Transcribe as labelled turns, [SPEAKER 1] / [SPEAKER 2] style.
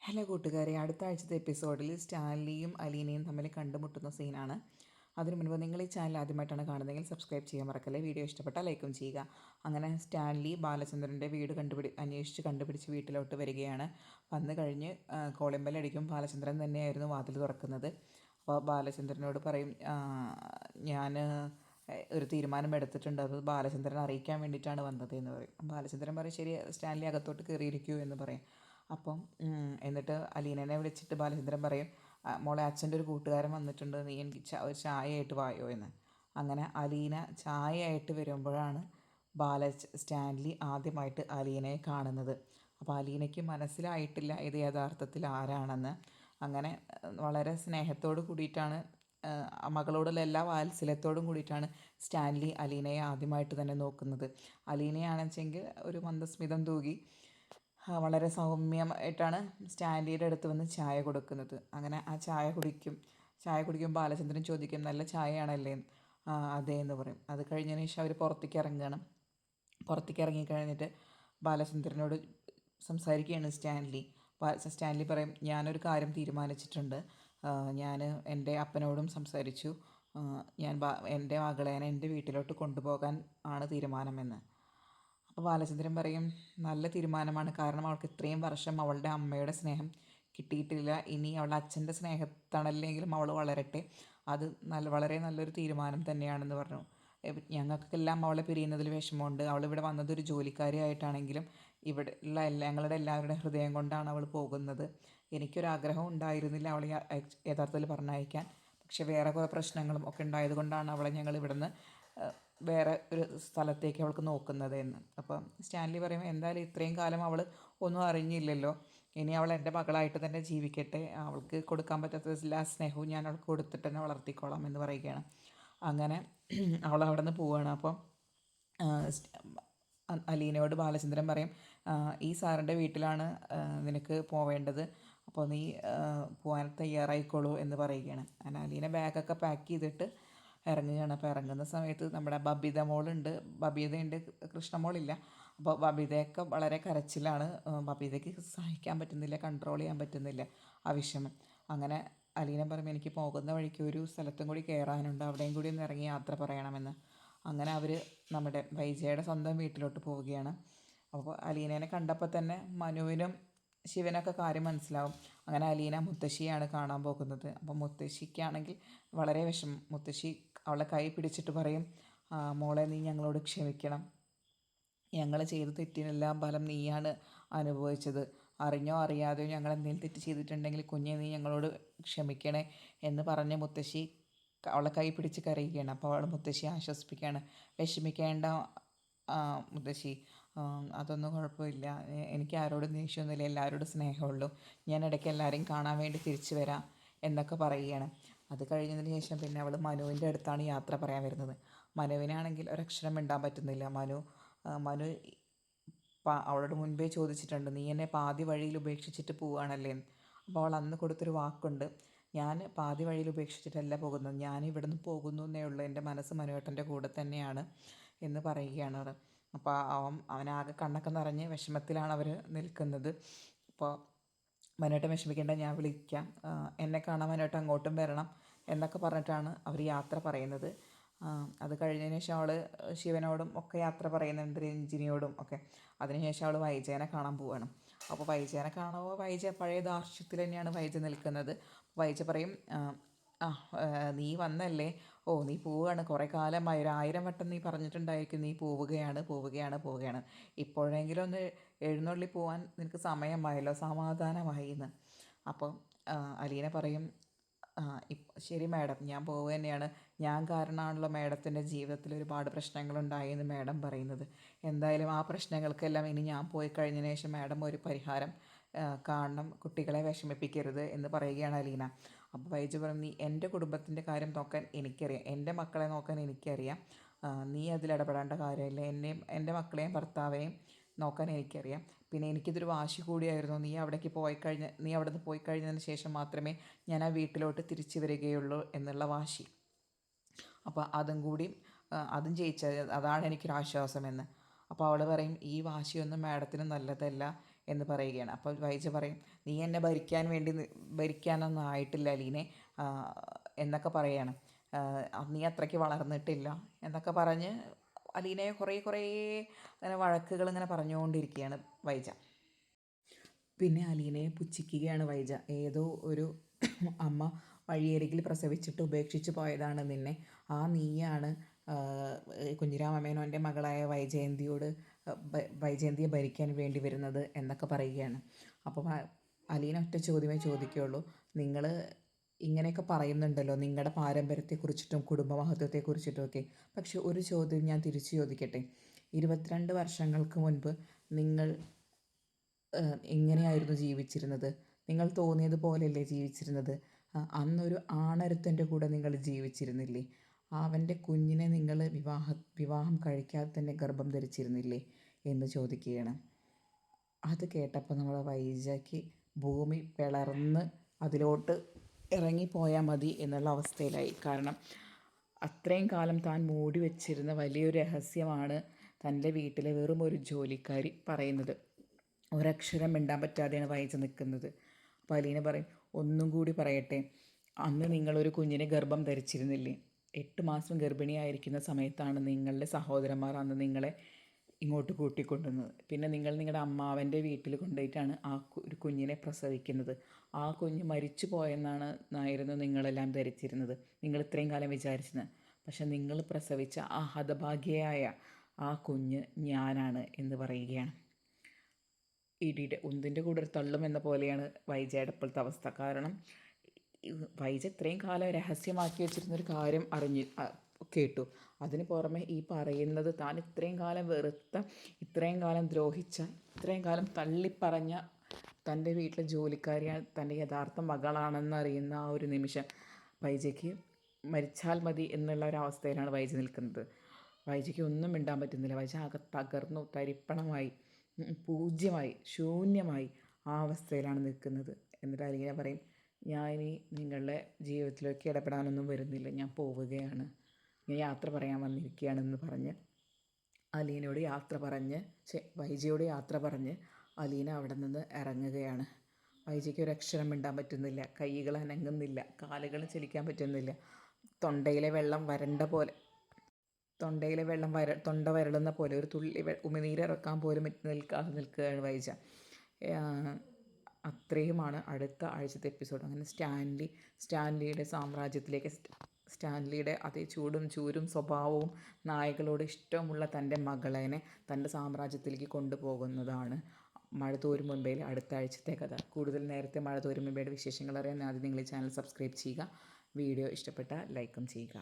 [SPEAKER 1] Hello കൂട്ടുകാരെ, അടുത്ത ആഴ്ചത്തെ എപ്പിസോഡിൽ സ്റ്റാൻലിയും അലീനയും തമ്മിൽ കണ്ടുമുട്ടുന്ന സീനാണ്. അതിനു മുൻപ് നിങ്ങൾ ഈ ചാനൽ ആദ്യമായിട്ടാണ് കാണുന്നതെങ്കിൽ സബ്സ്ക്രൈബ് ചെയ്യാൻ മറക്കല്ലേ. വീഡിയോ ഇഷ്ടപ്പെട്ടാൽ ലൈക്കും ചെയ്യുക. അങ്ങനെ സ്റ്റാൻലി ബാലചന്ദ്രൻ്റെ വീട് അന്വേഷിച്ച് കണ്ടുപിടിച്ച് വീട്ടിലോട്ട് വരികയാണ്. വന്നു കഴിഞ്ഞ് കോളിംഗ് ബെൽ അടിക്കും. ബാലചന്ദ്രൻ തന്നെയായിരുന്നു വാതിൽ തുറക്കുന്നത്. അപ്പോൾ ബാലചന്ദ്രനോട് പറയും, ഞാൻ ഒരു തീരുമാനം എടുത്തിട്ടുണ്ട്, അത് ബാലചന്ദ്രനെ അറിയിക്കാൻ വേണ്ടിയിട്ടാണ് വന്നത് എന്ന് പറയും. ബാലചന്ദ്രൻ പറയും, ശരി സ്റ്റാൻലി അകത്തോട്ട് കയറിയിരിക്കൂ എന്ന് പറയും. അപ്പം എന്നിട്ട് അലീനനെ വിളിച്ചിട്ട് ബാലചന്ദ്രൻ പറയും, മോളെ അച്ഛൻ്റെ ഒരു കൂട്ടുകാരൻ വന്നിട്ടുണ്ട്, നീ എനിക്ക് ഒരു ചായയായിട്ട് വായോ എന്ന്. അങ്ങനെ അലീന ചായയായിട്ട് വരുമ്പോഴാണ് സ്റ്റാൻലി ആദ്യമായിട്ട് അലീനയെ കാണുന്നത്. അപ്പോൾ അലീനയ്ക്ക് മനസ്സിലായിട്ടില്ല ഇത് യഥാർത്ഥത്തിൽ ആരാണെന്ന്. അങ്ങനെ വളരെ സ്നേഹത്തോട് കൂടിയിട്ടാണ്, മകളോടുള്ള എല്ലാ വാത്സല്യത്തോടും കൂടിയിട്ടാണ് സ്റ്റാൻലി അലീനയെ ആദ്യമായിട്ട് തന്നെ നോക്കുന്നത്. അലീനയാണെച്ചെങ്കിൽ ഒരു മന്ദസ്മിതം തൂകി വളരെ സൗമ്യമായിട്ടാണ് സ്റ്റാൻലിയുടെ അടുത്ത് വന്ന് ചായ കൊടുക്കുന്നത്. അങ്ങനെ ആ ചായ കുടിക്കും ബാലചന്ദ്രൻ ചോദിക്കും, നല്ല ചായയാണല്ലേ? അതെ എന്ന് പറയും. അത് കഴിഞ്ഞതിന് ശേഷം അവർ പുറത്തേക്ക് ഇറങ്ങുകയാണ്. പുറത്തേക്ക് ഇറങ്ങിക്കഴിഞ്ഞിട്ട് ബാലചന്ദ്രനോട് സംസാരിക്കുകയാണ് സ്റ്റാൻലി പറയും, ഞാനൊരു കാര്യം തീരുമാനിച്ചിട്ടുണ്ട്. ഞാൻ എൻ്റെ അപ്പനോടും സംസാരിച്ചു. ഞാൻ എൻ്റെ മകളെ എൻ്റെ വീട്ടിലോട്ട് കൊണ്ടുപോകാൻ ആണ് തീരുമാനമെന്ന്. അപ്പോൾ ബാലചന്ദ്രൻ പറയും, നല്ല തീരുമാനമാണ്. കാരണം അവൾക്ക് ഇത്രയും വർഷം അവളുടെ അമ്മയുടെ സ്നേഹം കിട്ടിയിട്ടില്ല. ഇനി അവളുടെ അച്ഛൻ്റെ സ്നേഹത്തണല്ലെങ്കിലും അവൾ വളരട്ടെ. അത് വളരെ നല്ലൊരു തീരുമാനം തന്നെയാണെന്ന് പറഞ്ഞു. ഞങ്ങൾക്കെല്ലാം അവളെ പിരിയുന്നതിൽ വിഷമമുണ്ട്. അവളിവിടെ വന്നത് ഒരു ജോലിക്കാരിയായിട്ടാണെങ്കിലും ഇവിടെ ഉള്ള ഞങ്ങളുടെ എല്ലാവരുടെ ഹൃദയം കൊണ്ടാണ് അവൾ പോകുന്നത്. എനിക്കൊരാഗ്രഹം ഉണ്ടായിരുന്നില്ല അവളെ യഥാർത്ഥത്തിൽ പറഞ്ഞയക്കാൻ. പക്ഷെ വേറെ കുറേ പ്രശ്നങ്ങളും ഒക്കെ ഉണ്ടായതുകൊണ്ടാണ് അവളെ ഞങ്ങൾ ഇവിടുന്ന് വേറെ ഒരു സ്ഥലത്തേക്ക് അവൾക്ക് നോക്കുന്നത് എന്ന്. അപ്പം സ്റ്റാൻലി പറയുമ്പോൾ, എന്തായാലും ഇത്രയും കാലം അവൾ ഒന്നും അറിഞ്ഞില്ലല്ലോ, ഇനി അവൾ എൻ്റെ മകളായിട്ട് തന്നെ ജീവിക്കട്ടെ. അവൾക്ക് കൊടുക്കാൻ പറ്റാത്ത എല്ലാ സ്നേഹവും ഞാൻ അവൾക്ക് കൊടുത്തിട്ട് തന്നെ വളർത്തിക്കോളാം എന്ന് പറയുകയാണ്. അങ്ങനെ അവൾ അവിടെ നിന്ന് പോവുകയാണ്. അപ്പം അലീനയോട് ബാലചന്ദ്രൻ പറയും, ഈ സാറിൻ്റെ വീട്ടിലാണ് നിനക്ക് പോവേണ്ടത്, അപ്പോൾ നീ പോകാൻ തയ്യാറായിക്കോളൂ എന്ന് പറയുകയാണ്. അങ്ങനെ അലീന ബാഗൊക്കെ പാക്ക് ചെയ്തിട്ട് ഇറങ്ങുകയാണ്. അപ്പോൾ ഇറങ്ങുന്ന സമയത്ത് നമ്മുടെ ബബീതയുണ്ട്, കൃഷ്ണമോളില്ല. അപ്പോൾ ബബീതയൊക്കെ വളരെ കരച്ചിലാണ്. ബബീതയ്ക്ക് സഹിക്കാൻ പറ്റുന്നില്ല, കൺട്രോൾ ചെയ്യാൻ പറ്റുന്നില്ല ആ വിഷമം. അങ്ങനെ അലീന പറയും, എനിക്ക് പോകുന്ന വഴിക്ക് ഒരു സ്ഥലത്തും കൂടി കയറാനുണ്ട്, അവിടെയും കൂടി ഒന്ന് ഇറങ്ങി യാത്ര പറയണമെന്ന്. അങ്ങനെ അവർ നമ്മുടെ വൈജയുടെ സ്വന്തം വീട്ടിലോട്ട് പോവുകയാണ്. അപ്പോൾ അലീനേനെ കണ്ടപ്പോൾ തന്നെ മനുവിനും ശിവനൊക്കെ കാര്യം മനസ്സിലാവും. അങ്ങനെ അലീന മുത്തശ്ശിയാണ് കാണാൻ പോകുന്നത്. അപ്പോൾ മുത്തശ്ശിക്കാണെങ്കിൽ വളരെ വിഷമം. മുത്തശ്ശി അവളെ കൈ പിടിച്ചിട്ട് പറയും, മോളെ നീ ഞങ്ങളോട് ക്ഷമിക്കണം, ഞങ്ങൾ ചെയ്ത തെറ്റിനെല്ലാം ഫലം നീയാണ് അനുഭവിച്ചത്. അറിഞ്ഞോ അറിയാതെയോ ഞങ്ങൾ എന്തെങ്കിലും തെറ്റ് ചെയ്തിട്ടുണ്ടെങ്കിൽ കുഞ്ഞെ നീ ഞങ്ങളോട് ക്ഷമിക്കണേ എന്ന് പറഞ്ഞ് മുത്തശ്ശി അവളെ കൈ പിടിച്ച് കരയുകയാണ്. അപ്പോൾ അവൾ മുത്തശ്ശി ആശ്വസിപ്പിക്കുകയാണ്, വിഷമിക്കേണ്ട മുത്തശ്ശി, അതൊന്നും കുഴപ്പമില്ല, എനിക്ക് ആരോടും ദേഷ്യമൊന്നുമില്ല, എല്ലാവരോടും സ്നേഹമുള്ളൂ, ഞാൻ ഇടയ്ക്ക് എല്ലാവരെയും കാണാൻ വേണ്ടി തിരിച്ചു വരാം എന്നൊക്കെ പറയുകയാണ്. അത് കഴിഞ്ഞതിന് ശേഷം പിന്നെ അവൾ മനുവിൻ്റെ അടുത്താണ് യാത്ര പറയാൻ വരുന്നത്. മനുവിനാണെങ്കിൽ ഒരക്ഷരം മിണ്ടാൻ പറ്റുന്നില്ല. മനു അവളോട് മുൻപേ ചോദിച്ചിട്ടുണ്ട്, നീ എന്നെ പാതി വഴിയിൽ ഉപേക്ഷിച്ചിട്ട് പോവുകയാണല്ലേ? അപ്പോൾ അവൾ അന്ന് കൊടുത്തൊരു വാക്കുണ്ട്, ഞാൻ പാതി വഴിയിൽ ഉപേക്ഷിച്ചിട്ടല്ല പോകുന്നത്, ഞാൻ ഇവിടുന്ന് പോകുന്നു എന്നേ ഉള്ളൂ, എൻ്റെ മനസ്സ് മനുവേട്ടൻ്റെ കൂടെ തന്നെയാണ് എന്ന് പറയുകയാണ് അവർ. അപ്പോൾ അവനാകെ കണ്ണൊക്കെ നിറഞ്ഞ് വിഷമത്തിലാണ് അവർ നിൽക്കുന്നത്. അപ്പോൾ മനുവേട്ടൻ വിഷമിക്കേണ്ട, ഞാൻ വിളിക്കാം, എന്നെ കാണാൻ മനുവേട്ടൻ അങ്ങോട്ടും വരണം എന്നൊക്കെ പറഞ്ഞിട്ടാണ് അവർ യാത്ര പറയുന്നത്. അത് കഴിഞ്ഞതിന് ശേഷം അവൾ ശിവനോടും ഒക്കെ യാത്ര പറയുന്നുണ്ട്, രഞ്ജിനിയോടും ഒക്കെ. അതിനുശേഷം അവൾ വൈജയനെ കാണാൻ പോവുകയാണ്. അപ്പോൾ വൈജയനെ കാണുമ്പോൾ വൈജ പഴയ ധാർഷ്ട്യത്തിൽ തന്നെയാണ് വൈജ നിൽക്കുന്നത്. വൈജ പറയും, നീ വന്നല്ലേ, ഓ നീ പോവുകയാണ്, കുറേ കാലമായി, 1000 വട്ടം നീ പറഞ്ഞിട്ടുണ്ടായിരിക്കും നീ പോവുകയാണ്, ഇപ്പോഴെങ്കിലും ഒന്ന് എഴുന്നള്ളി പോകാൻ നിനക്ക് സമയമായല്ലോ, സമാധാനമായി എന്ന്. അപ്പം അലീന പറയും, ശരി മാഡം, ഞാൻ പോവുക തന്നെയാണ്, ഞാൻ കാരണമാണല്ലോ മാഡത്തിൻ്റെ ജീവിതത്തിൽ ഒരുപാട് പ്രശ്നങ്ങളുണ്ടായി എന്ന് മാഡം പറയുന്നത്. എന്തായാലും ആ പ്രശ്നങ്ങൾക്കെല്ലാം ഇനി ഞാൻ പോയി കഴിഞ്ഞതിന് ശേഷം മാഡം ഒരു പരിഹാരം കാണണം, കുട്ടികളെ വിഷമിപ്പിക്കരുത് എന്ന് പറയുകയാണ് അലീന. അപ്പോൾ വൈജു പറഞ്ഞു, നീ എൻ്റെ കുടുംബത്തിൻ്റെ കാര്യം നോക്കാൻ എനിക്കറിയാം, എൻ്റെ മക്കളെ നോക്കാൻ എനിക്കറിയാം, നീ അതിലിടപെടേണ്ട കാര്യമില്ല, എൻ്റെ മക്കളെയും ഭർത്താവിനെയും നോക്കാൻ എനിക്കറിയാം. പിന്നെ എനിക്കിതൊരു വാശി കൂടിയായിരുന്നു, നീ അവിടെ നിന്ന് പോയി കഴിഞ്ഞതിന് ശേഷം മാത്രമേ ഞാൻ ആ വീട്ടിലോട്ട് തിരിച്ചു വരികയുള്ളൂ എന്നുള്ള വാശി. അപ്പോൾ അതും ജയിച്ചത്, അതാണ് എനിക്കൊരാശ്വാസമെന്ന്. അപ്പോൾ അവൾ പറയും, ഈ വാശിയൊന്നും മാഡത്തിന് നല്ലതല്ല, എന്ന് പറയുകയാണ്. അപ്പോൾ വൈജ പറയും, നീ എന്നെ ഭരിക്കാനൊന്നും ആയിട്ടില്ല അലീനെ എന്നൊക്കെ പറയുകയാണ്. നീ അത്രയ്ക്ക് വളർന്നിട്ടില്ല എന്നൊക്കെ പറഞ്ഞ് അലീനയെ കുറേ അങ്ങനെ വഴക്കുകൾ ഇങ്ങനെ പറഞ്ഞുകൊണ്ടിരിക്കുകയാണ് വൈജ. പിന്നെ അലീനയെ പുച്ഛിക്കുകയാണ് വൈജ. ഏതോ ഒരു അമ്മ വഴിയരികിൽ പ്രസവിച്ചിട്ട് ഉപേക്ഷിച്ച് പോയതാണ് നിന്നെ. നീയാണ് കുഞ്ഞിരാമമേനോൻ്റെ മകളായ വൈജയന്തിയെ ഭരിക്കാൻ വേണ്ടി വരുന്നത് എന്നൊക്കെ പറയുകയാണ്. അപ്പോൾ അലീന ഒറ്റ ചോദ്യമേ ചോദിക്കുകയുള്ളൂ, നിങ്ങൾ ഇങ്ങനെയൊക്കെ പറയുന്നുണ്ടല്ലോ നിങ്ങളുടെ പാരമ്പര്യത്തെക്കുറിച്ചിട്ടും കുടുംബമഹത്വത്തെക്കുറിച്ചിട്ടുമൊക്കെ. പക്ഷെ ഒരു ചോദ്യം ഞാൻ തിരിച്ചു ചോദിക്കട്ടെ, 22 വർഷങ്ങൾക്ക് മുൻപ് നിങ്ങൾ എങ്ങനെയായിരുന്നു ജീവിച്ചിരുന്നത്? നിങ്ങൾ തോന്നിയതുപോലെയല്ലേ ജീവിച്ചിരുന്നത്? അന്നൊരു ആണൊരുത്തൻ്റെ കൂടെ നിങ്ങൾ ജീവിച്ചിരുന്നില്ലേ? അവൻ്റെ കുഞ്ഞിനെ നിങ്ങൾ വിവാഹം കഴിക്കാതെ തന്നെ ഗർഭം ധരിച്ചിരുന്നില്ലേ എന്ന് ചോദിക്കുകയാണ്. അത് കേട്ടപ്പോൾ നമ്മളെ വൈജയ്ക്ക് ഭൂമി പിളർന്ന് അതിലോട്ട് ഇറങ്ങിപ്പോയാൽ മതി എന്നുള്ള അവസ്ഥയിലായി. കാരണം അത്രയും കാലം താൻ മൂടി വച്ചിരുന്ന വലിയൊരു രഹസ്യമാണ് തൻ്റെ വീട്ടിലെ വെറും ഒരു ജോലിക്കാരി പറയുന്നത്. ഒരക്ഷരം മിണ്ടാൻ പറ്റാതെയാണ് വൈജ നിൽക്കുന്നത്. അപ്പോൾ അലീന പറയും, ഒന്നും കൂടി പറയട്ടെ, അന്ന് നിങ്ങളൊരു കുഞ്ഞിനെ ഗർഭം ധരിച്ചിരുന്നില്ലേ? 8 മാസം ഗർഭിണിയായിരിക്കുന്ന സമയത്താണ് നിങ്ങളുടെ സഹോദരന്മാർ അന്ന് നിങ്ങളെ ഇങ്ങോട്ട് കൂട്ടിക്കൊണ്ടുവന്നത്. പിന്നെ നിങ്ങൾ നിങ്ങളുടെ അമ്മാവൻ്റെ വീട്ടിൽ കൊണ്ടുപോയിട്ടാണ് ഒരു കുഞ്ഞിനെ പ്രസവിക്കുന്നത്. ആ കുഞ്ഞ് മരിച്ചു പോയെന്നായിരുന്നു നിങ്ങളെല്ലാം ധരിച്ചിരുന്നത്, നിങ്ങൾ ഇത്രയും കാലം വിചാരിച്ചിരുന്നത്. പക്ഷെ നിങ്ങൾ പ്രസവിച്ച ആ ഹതഭാഗ്യയായ ആ കുഞ്ഞ് ഞാനാണ് എന്ന് പറയുകയാണ്. ഇടിയുടെ ഒന്നിൻ്റെ കൂടെ ഒരു തള്ളും എന്ന പോലെയാണ് വൈജയുടെ ഇപ്പോഴത്തെ അവസ്ഥ. കാരണം വൈജ ഇത്രയും കാലം രഹസ്യമാക്കി വെച്ചിരുന്നൊരു കാര്യം കേട്ടു. അതിന് പുറമെ ഈ പറയുന്നത് താൻ ഇത്രയും കാലം വെറുത്ത, ഇത്രയും കാലം ദ്രോഹിച്ച, ഇത്രയും കാലം തള്ളിപ്പറഞ്ഞ തൻ്റെ വീട്ടിലെ ജോലിക്കാരിയാണ് തൻ്റെ യഥാർത്ഥ മകളാണെന്നറിയുന്ന ആ ഒരു നിമിഷം വൈജയ്ക്ക് മരിച്ചാൽ മതി എന്നുള്ള ഒരവസ്ഥയിലാണ് വൈജ നിൽക്കുന്നത്. വൈജയ്ക്ക് ഒന്നും മിണ്ടാൻ പറ്റുന്നില്ല. വൈജ ആകെ തകർന്നു തരിപ്പണമായി, പൂജ്യമായി, ശൂന്യമായി ആ അവസ്ഥയിലാണ് നിൽക്കുന്നത്. എന്നിട്ട് അലീന പറയും, ഞാൻ ഇനി നിങ്ങളുടെ ജീവിതത്തിലേക്ക് ഇടപെടാനൊന്നും വരുന്നില്ല, ഞാൻ പോവുകയാണ്, ഞാൻ യാത്ര പറയാൻ വന്നിരിക്കുകയാണെന്ന് പറഞ്ഞ് വൈജയോട് യാത്ര പറഞ്ഞ് അലീന അവിടെ നിന്ന് ഇറങ്ങുകയാണ്. വൈജയ്ക്ക് ഒരു അക്ഷരം മിണ്ടാൻ പറ്റുന്നില്ല, കൈകൾ അനങ്ങുന്നില്ല, കാലുകൾ ചലിക്കാൻ പറ്റുന്നില്ല. തൊണ്ടയിലെ വെള്ളം തൊണ്ട വരളുന്ന പോലെ ഒരു തുള്ളി ഉമിനീരിറക്കാൻ പോലും നിൽക്കാതെ നിൽക്കുകയാണ് വൈജ. അത്രയുമാണ് അടുത്ത ആഴ്ചത്തെ എപ്പിസോഡ്. അങ്ങനെ സ്റ്റാൻലിയുടെ സാമ്രാജ്യത്തിലേക്ക്, സ്റ്റാൻലിയുടെ അതേ ചൂരും സ്വഭാവവും നായകളോട് ഇഷ്ടമുള്ള തൻ്റെ മകളേനെ തൻ്റെ സാമ്രാജ്യത്തിലേക്ക് കൊണ്ടുപോകുന്നതാണ് മഴ തോരും മുൻപേലെ അടുത്ത ആഴ്ചത്തെ കഥ. കൂടുതൽ നേരത്തെ മഴ തോരും മുൻപേയുടെ വിശേഷങ്ങൾ അറിയാൻ ആദ്യം നിങ്ങൾ ഈ ചാനൽ സബ്സ്ക്രൈബ് ചെയ്യുക. വീഡിയോ ഇഷ്ടപ്പെട്ടാൽ ലൈക്കും ചെയ്യുക.